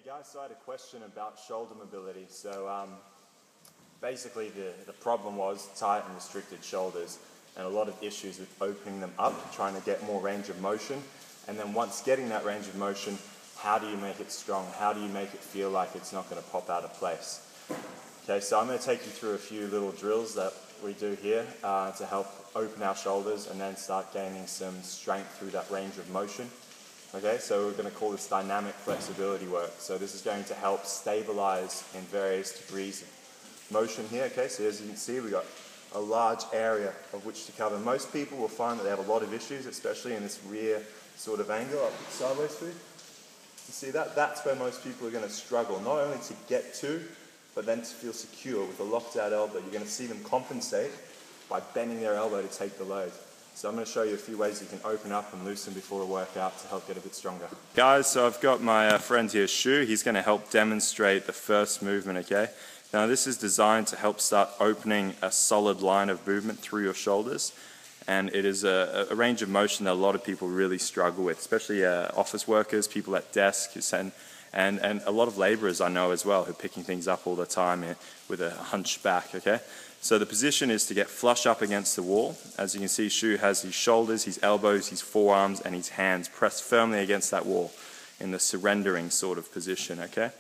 Hey guys, so I had a question about shoulder mobility. So basically the problem was tight and restricted shoulders and a lot of issues with opening them up, trying to get more range of motion. And then once getting that range of motion, how do you make it strong? How do you make it feel like it's not going to pop out of place? Okay, so I'm going to take you through a few little drills that we do here to help open our shoulders and then start gaining some strength through that range of motion. Okay, so we're going to call this dynamic flexibility work. So this is going to help stabilize in various degrees of motion here. Okay, so as you can see, we've got a large area of which to cover. Most people will find that they have a lot of issues, especially in this rear sort of angle, up sideways through. You see that? That's where most people are going to struggle, not only to get to, but then to feel secure with a locked out elbow. You're going to see them compensate by bending their elbow to take the load. So I'm going to show you a few ways you can open up and loosen before a workout to help get a bit stronger. Guys, so I've got my friend here, Shu. He's going to help demonstrate the first movement, okay? Now this is designed to help start opening a solid line of movement through your shoulders. And it is a range of motion that a lot of people really struggle with, especially office workers, people at desks, and a lot of laborers I know as well who are picking things up all the time with a hunched back, okay? So the position is to get flush up against the wall. As you can see, Shu has his shoulders, his elbows, his forearms, and his hands pressed firmly against that wall in the surrendering sort of position, okay?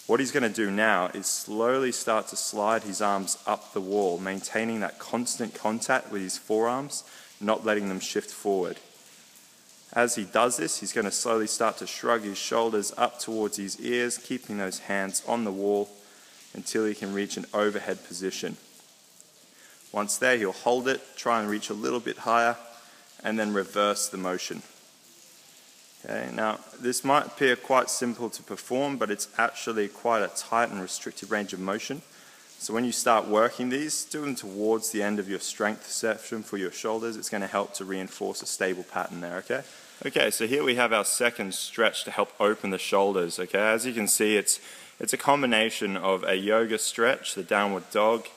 What he's going to do now is slowly start to slide his arms up the wall, maintaining that constant contact with his forearms, not letting them shift forward. As he does this, he's going to slowly start to shrug his shoulders up towards his ears, keeping those hands on the wall until he can reach an overhead position. Once there, he'll hold it, try and reach a little bit higher, and then reverse the motion. Okay, now this might appear quite simple to perform, but it's actually quite a tight and restricted range of motion. So when you start working these, do them towards the end of your strength session for your shoulders. It's going to help to reinforce a stable pattern there, okay? Okay, so here we have our second stretch to help open the shoulders, okay? As you can see, it's a combination of a yoga stretch, the downward dog,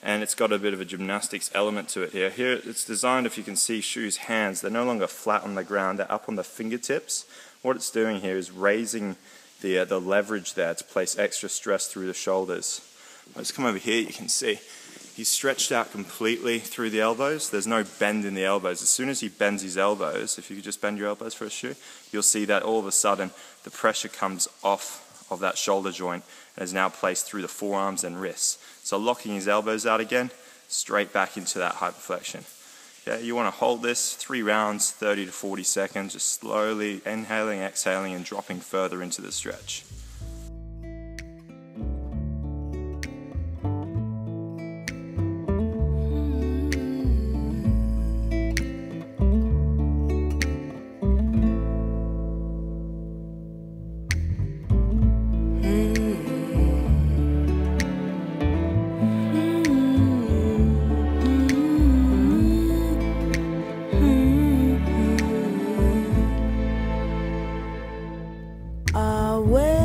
and it's got a bit of a gymnastics element to it here. Here it's designed, if you can see Shu's hands, they're no longer flat on the ground, they're up on the fingertips. What it's doing here is raising the leverage there to place extra stress through the shoulders. Let's come over here, you can see he's stretched out completely through the elbows. There's no bend in the elbows. As soon as he bends his elbows, if you could just bend your elbows for a Shu, you'll see that all of a sudden the pressure comes off of that shoulder joint and is now placed through the forearms and wrists. So locking his elbows out again, straight back into that hyperflexion. Okay, you want to hold this 3 rounds, 30 to 40 seconds, just slowly inhaling, exhaling, and dropping further into the stretch. Away